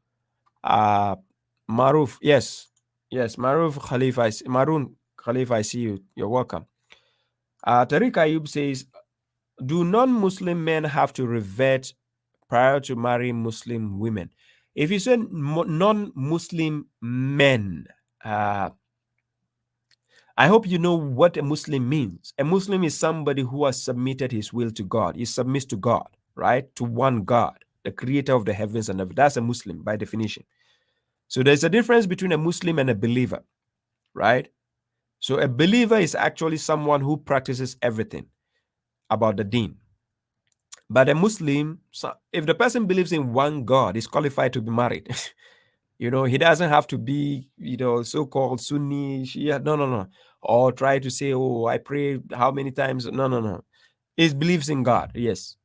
Maruf, yes. Yes, Maruf Khalifa, Marun Khalifa, I see you. You're welcome. Tariq Ayub says, do non-Muslim men have to revert prior to marrying Muslim women? If you say non-Muslim men, I hope you know what a Muslim means. A Muslim is somebody who has submitted his will to God. He submits to God, right? To one God, the creator of the heavens and earth. That's a Muslim by definition. So there's a difference between a Muslim and a believer, right? So a believer is actually someone who practices everything about the deen. But a Muslim, if the person believes in one God, is qualified to be married. He doesn't have to be, so-called Sunni, Shia. No, no, no. Or try to say, oh, I pray how many times. No, no, no. He believes in God. Yes.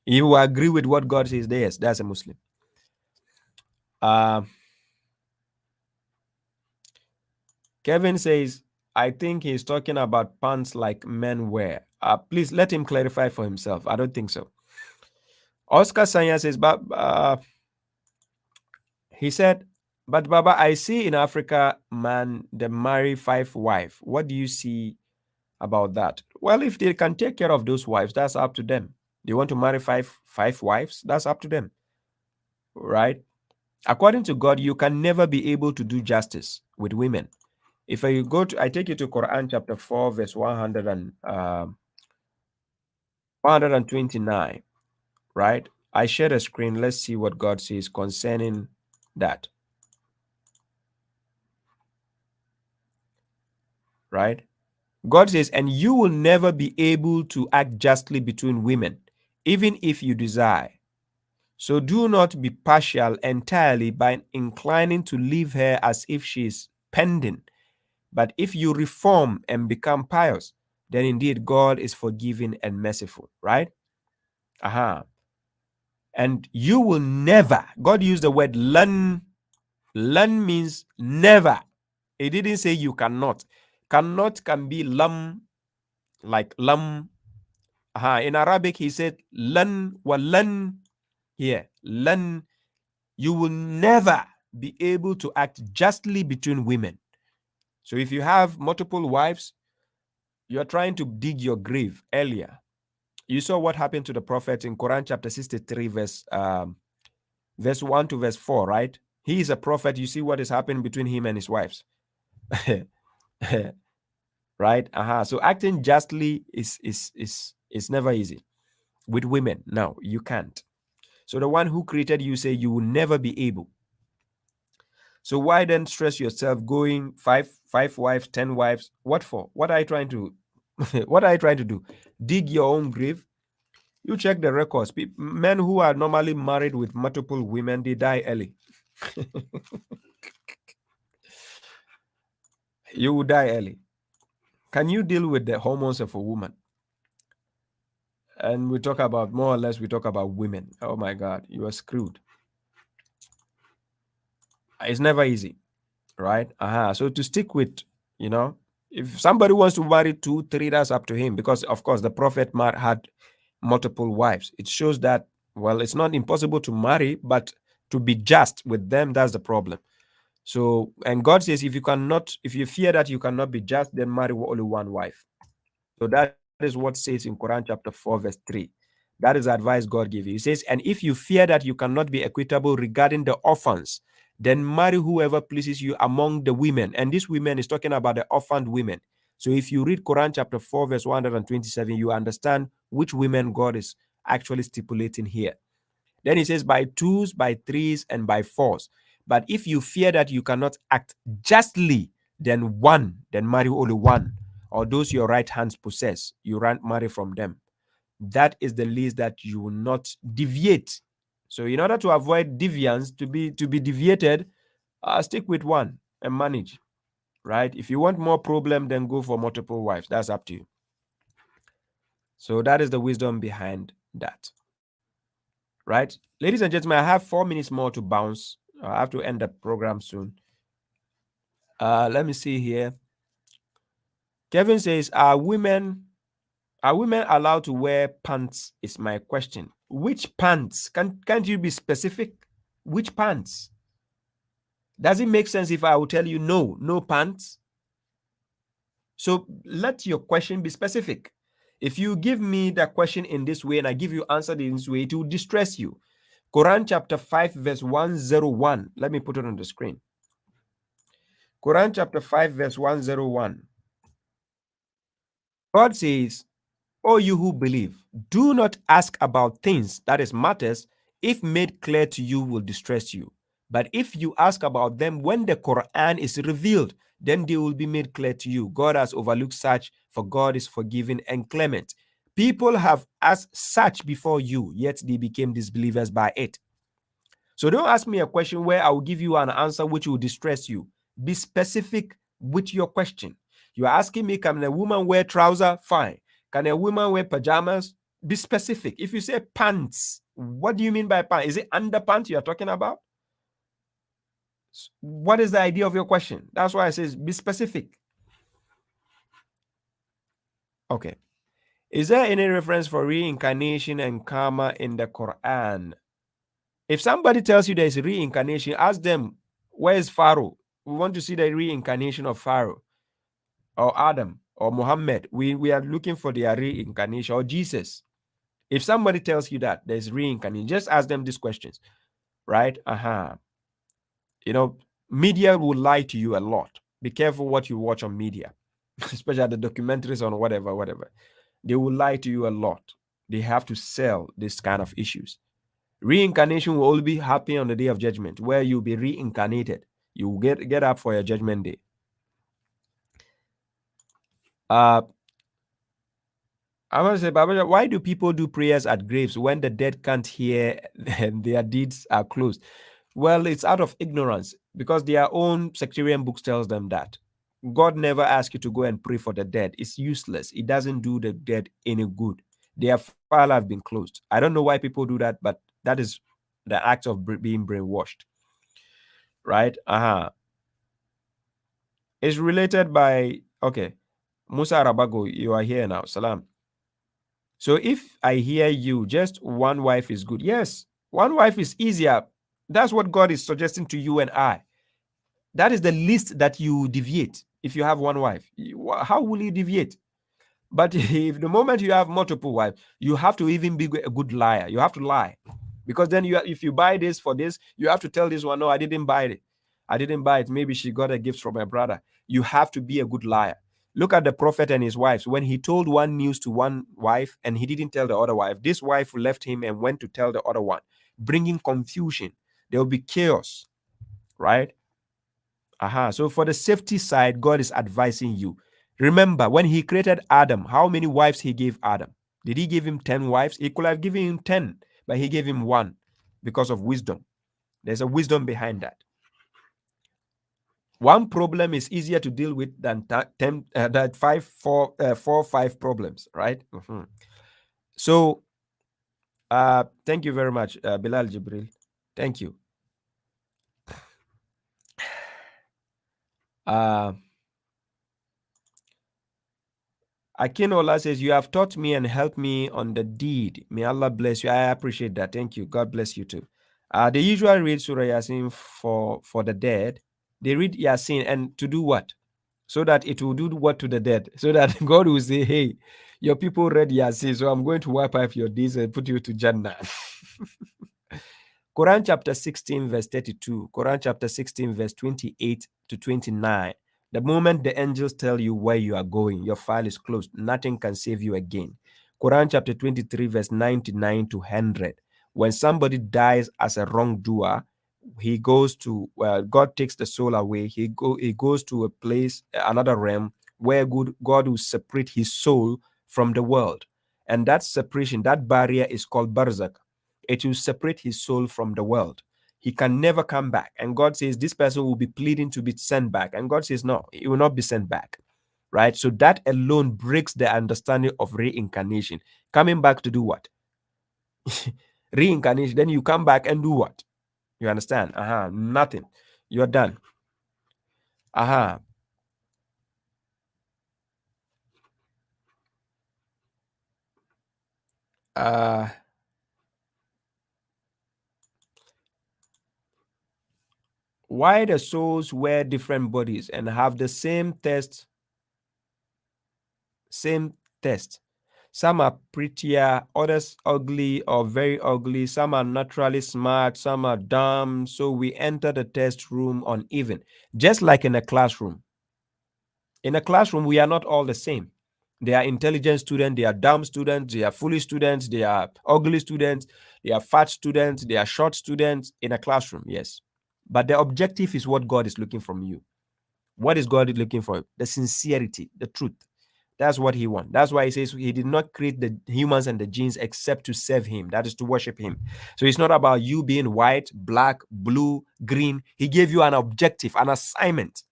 You agree with what God says. Yes, that's a Muslim. Kevin says, I think he's talking about pants like men wear. Please let him clarify for himself. I don't think so. Oscar Sanya says, but he said, but Baba, I see in Africa, man, they marry 5 wives. What do you see about that? Well, if they can take care of those wives, that's up to them. They want to marry five wives, that's up to them, right? According to God, you can never be able to do justice with women. If I go to, I take you to Quran chapter 4, verse 129, right? I share the screen. Let's see what God says concerning that, right? God says, and you will never be able to act justly between women, even if you desire. So do not be partial entirely by inclining to leave her as if she is pending. But if you reform and become pious, then indeed God is forgiving and merciful, right? Aha. And you will never, God used the word learn. Learn means never. It didn't say you cannot. Cannot can be lam, like lam. Aha. In Arabic, he said learn wa learn here. Learn. You will never be able to act justly between women. So if you have multiple wives, you're trying to dig your grave earlier. You saw what happened to the prophet in Quran chapter 63, verse 1 to verse 4, right? He is a prophet. You see what is happening between him and his wives. Right? So acting justly is never easy. With women, no, you can't. So the one who created you say you will never be able. So why then stress yourself going five wives, 10 wives? What for? What are you trying to what are you trying to do? Dig your own grave? You check the records. Men who are normally married with multiple women, they die early. You will die early. Can you deal with the hormones of a woman? And we talk about, more or less, we talk about women. Oh my God, you are screwed. It's never easy, right? So to stick with, you know, if somebody wants to marry 2, 3, that's up to him. Because of course the prophet had multiple wives. It shows that, well, it's not impossible to marry, but to be just with them, that's the problem. So, and God says, if you fear that you cannot be just, then marry only one wife. So that is what says in Quran chapter 4, verse 3. That is the advice God gave you. He says, and if you fear that you cannot be equitable regarding the orphans, then marry whoever pleases you among the women. And this women is talking about the orphaned women. So if you read Quran chapter 4, verse 127, you understand which women God is actually stipulating here. Then he says, by twos, by threes, and by fours. But if you fear that you cannot act justly, then marry only one. Or those your right hands possess, you marry from them. That is the least that you will not deviate. So in order to avoid deviance, to be deviated, stick with one and manage. Right? If you want more problem, then go for multiple wives. That's up to you. So that is the wisdom behind that. Right? Ladies and gentlemen, I have 4 minutes more to bounce. I have to end the program soon. Let me see here. Kevin says, are women allowed to wear pants? Is my question. Which pants? Can't you be specific? Which pants? Does it make sense if I will tell you no pants? So let your question be specific. If you give me the question in this way and I give you answer in this way, it will distress you. Quran chapter 5, verse 101. Let me put it on the screen. Quran chapter 5, verse 101. God says, O you who believe, do not ask about things, that is matters, if made clear to you will distress you. But if you ask about them when the Quran is revealed, then they will be made clear to you. God has overlooked such, for God is forgiving and clement. People have asked such before you, yet they became disbelievers by it. So don't ask me a question where I will give you an answer which will distress you. Be specific with your question. You're asking me, can a woman wear trousers? Fine. Can a woman wear pajamas? Be specific. If you say pants, what do you mean by pants? Is it underpants you're talking about? What is the idea of your question? That's why I says be specific. Okay. Is there any reference for reincarnation and karma in the Quran? If somebody tells you there's reincarnation, ask them, where is Pharaoh? We want to see the reincarnation of Pharaoh or Adam or Muhammad. We are looking for their reincarnation, or Jesus. If somebody tells you that there's reincarnation, just ask them these questions, right? You know, media will lie to you a lot. Be careful what you watch on media, especially the documentaries on whatever, whatever. They will lie to you a lot. They have to sell this kind of issues. Reincarnation will only be happy on the day of judgment, where you'll be reincarnated. You will get up for your judgment day. Uh, I want to say, Baba, why do people do prayers at graves when the dead can't hear and their deeds are closed? Well, it's out of ignorance because their own sectarian books tells them that. God never asks you to go and pray for the dead. It's useless. It doesn't do the dead any good. Their file have been closed. I don't know why people do that, but that is the act of being brainwashed, right? It's related by, okay, Musa Arabago, you are here now. Salam. So if I hear you, just one wife is good. Yes, one wife is easier. That's what God is suggesting to you and I. That is the least that you deviate if you have one wife. How will you deviate? But if the moment you have multiple wives, you have to even be a good liar. You have to lie. Because then if you buy this for this, you have to tell this one, no, I didn't buy it. I didn't buy it. Maybe she got a gift from my brother. You have to be a good liar. Look at the prophet and his wives. When he told one news to one wife and he didn't tell the other wife, this wife left him and went to tell the other one, bringing confusion. There will be chaos, right? So for the safety side, God is advising you. Remember, when he created Adam, how many wives he gave Adam? Did he give him 10 wives? He could have given him 10, but he gave him one because of wisdom. There's a wisdom behind that. One problem is easier to deal with than 10, that 5 problems, right? So, thank you very much, Bilal Jibril. Thank you. Akinola says, you have taught me and helped me on the deed. May Allah bless you. I appreciate that. Thank you. God bless you too. They usually read Surah Yasin for the dead. They read Yasin and to do what? So that it will do what to the dead? So that God will say, hey, your people read Yasin, so I'm going to wipe off your deeds and put you to Jannah. Quran chapter 16, verse 32. Quran chapter 16, verse 28 to 29. The moment the angels tell you where you are going, your file is closed. Nothing can save you again. Quran chapter 23, verse 99 to 100. When somebody dies as a wrongdoer, he goes to, well, God takes the soul away. He goes to a place, another realm, where God will separate his soul from the world. And that separation, that barrier is called barzakh. It will separate his soul from the world. He can never come back. And God says this person will be pleading to be sent back. And God says, no, he will not be sent back. Right? So that alone breaks the understanding of reincarnation. Coming back to do what? Reincarnation. Then you come back and do what? You understand? Nothing. You're done. Why the souls wear different bodies and have the same test? Some are prettier, others ugly or very ugly. Some are naturally smart, some are dumb. So we enter the test room uneven, just like in a classroom. In a classroom, we are not all the same. They are intelligent students, they are dumb students, they are foolish students, they are ugly students, they are fat students, they are short students in a classroom, yes. But the objective is what God is looking from you. What is God looking for? The sincerity, the truth. That's what he wants. That's why he says he did not create the humans and the genes except to serve him. That is to worship him. So it's not about you being white, black, blue, green. He gave you an objective, an assignment.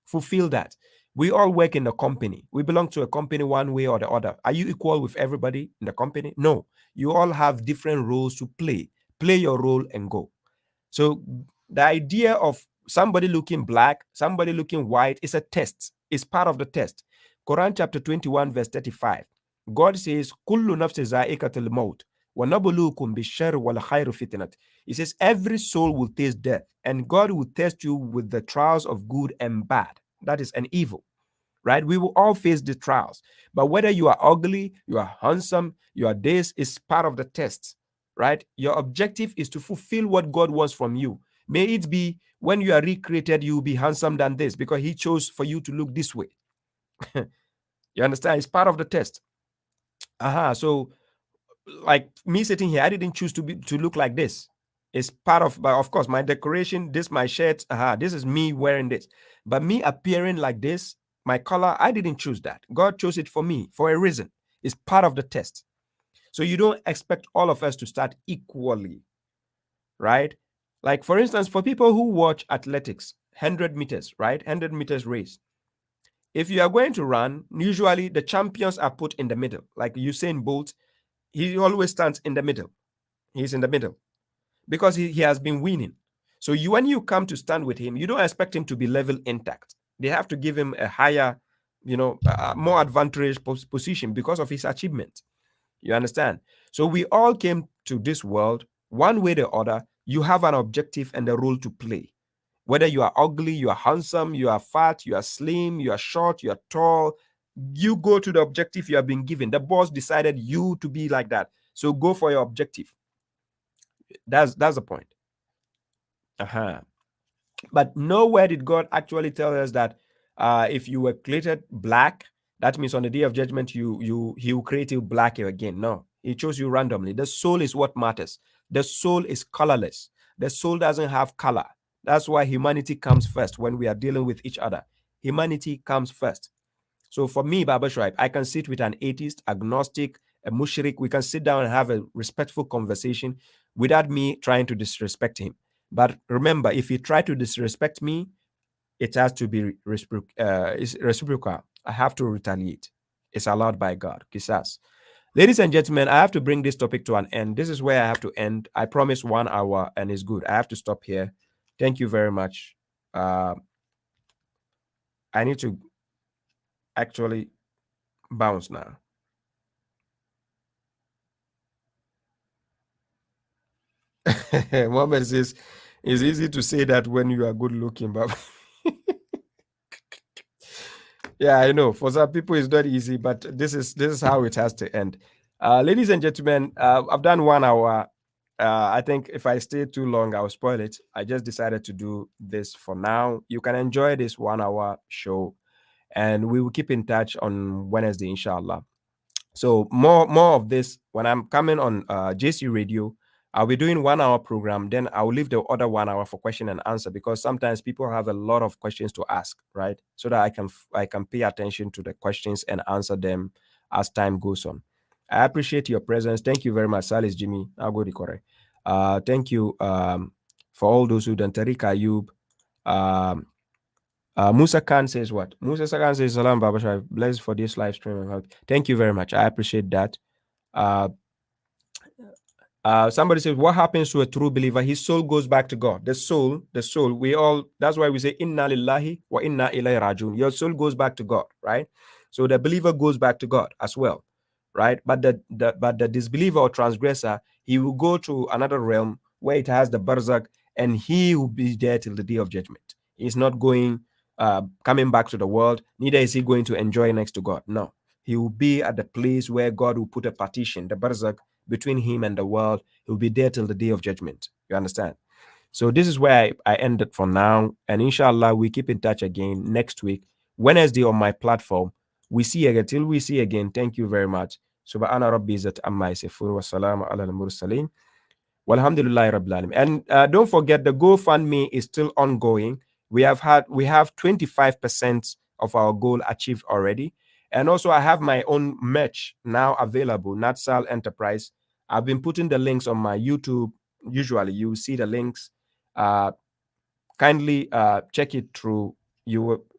Fulfill that. We all work in the company. We belong to a company one way or the other. Are you equal with everybody in the company? No. You all have different roles to play. Play your role and go. So the idea of somebody looking black, somebody looking white is a test. It's part of the test. Quran chapter 21, verse 35. God says, Kullu nafsi za'ikatul maut, wa nabluukum bishar wal khairu fitnat. He says, every soul will taste death, and God will test you with the trials of good and bad. That is an evil, right? We will all face the trials. But whether you are ugly, you are handsome, you are this, is part of the test, right? Your objective is to fulfill what God wants from you. May it be when you are recreated, you will be handsome than this because he chose for you to look this way. You understand? It's part of the test. So like me sitting here, I didn't choose to look like this. It's part of, but of course, my decoration, this, my shirt, this is me wearing this. But me appearing like this, my color, I didn't choose that. God chose it for me for a reason. It's part of the test. So you don't expect all of us to start equally, right? Like for instance, for people who watch athletics, 100 meters, right? 100 meters race. If you are going to run, usually the champions are put in the middle. Like Usain Bolt, he always stands in the middle. He's in the middle because he has been winning. So when you come to stand with him, you don't expect him to be level intact. They have to give him a higher, more advantageous position because of his achievement. You understand? So we all came to this world one way or the other. You have an objective and a role to play. Whether you are ugly, you are handsome, you are fat, you are slim, you are short, you are tall, you go to the objective you have been given. The boss decided you to be like that. So go for your objective. That's the point. But nowhere did God actually tell us that if you were created black, that means on the day of judgment, he will create you black again. No, he chose you randomly. The soul is what matters. The soul is colorless. The soul doesn't have color. That's why humanity comes first when we are dealing with each other. Humanity comes first. So for me, Baba Shraib, I can sit with an atheist, agnostic, a mushrik. We can sit down and have a respectful conversation without me trying to disrespect him. But remember, if he try to disrespect me, it has to be reciprocal. I have to retaliate. It's allowed by God. Kisas. Ladies and gentlemen, I have to bring this topic to an end. This is where I have to end. I promise 1 hour and it's good. I have to stop here. Thank you very much. I need to actually bounce now. Mohammed says it's easy to say that when you are good looking, but yeah, I know for some people it's not easy, but this is how it has to end. Ladies and gentlemen, I've done 1 hour. I think if I stay too long, I'll spoil it. I just decided to do this for now. You can enjoy this 1 hour show, and we will keep in touch on Wednesday, inshallah. So more of this when I'm coming on JC Radio. I'll be doing 1 hour program. Then I'll leave the other 1 hour for question and answer because sometimes people have a lot of questions to ask, right? So that I can pay attention to the questions and answer them as time goes on. I appreciate your presence. Thank you very much, Salis Jimmy. I'll go to Korea. Thank you for all those who done. Tariq Ayub. Um, Musa Khan says what? Musa Khan says, Salam Baba Shai, blessed for this live stream. Thank you very much. I appreciate that. Uh, somebody says, what happens to a true believer? His soul goes back to God. The soul, that's why we say, Inna lillahi wa inna ilayhi rajun. Your soul goes back to God, right? So the believer goes back to God as well, right? But the disbeliever or transgressor, he will go to another realm where it has the barzakh, and he will be there till the day of judgment. He's not going, coming back to the world, neither is he going to enjoy next to God. No, he will be at the place where God will put a partition, the barzakh, between him and the world. He'll be there till the day of judgment. You understand? So this is where I ended for now. And inshallah, we keep in touch again next week, Wednesday on my platform. We see again. Till we see again, thank you very much. Subhana rabbi zat amma yasifun wa salamu ala al-mursaleen. Walhamdulillahi rabbil alamin. And don't forget, the GoFundMe is still ongoing. We have 25% of our goal achieved already. And also, I have my own merch now available, Natsal Enterprise. I've been putting the links on my YouTube. Usually, you see the links. Kindly check it through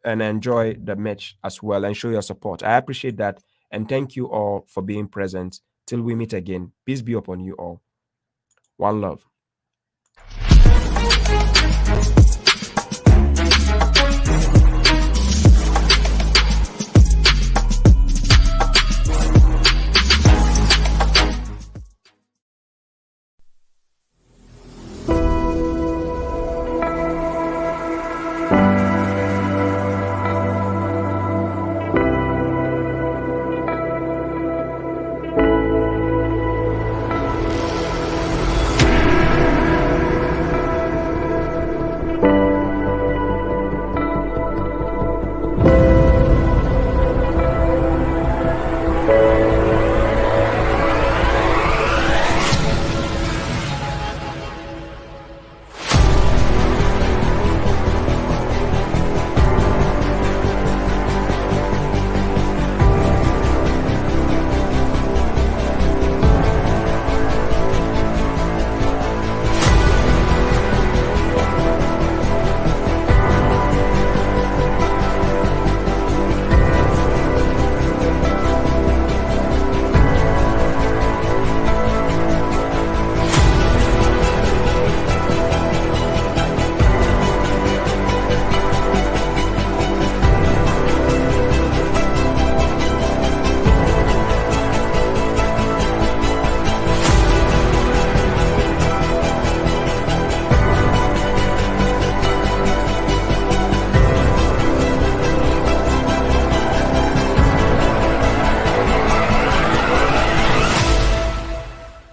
and enjoy the merch as well and show your support. I appreciate that. And thank you all for being present. Till we meet again, peace be upon you all. One love.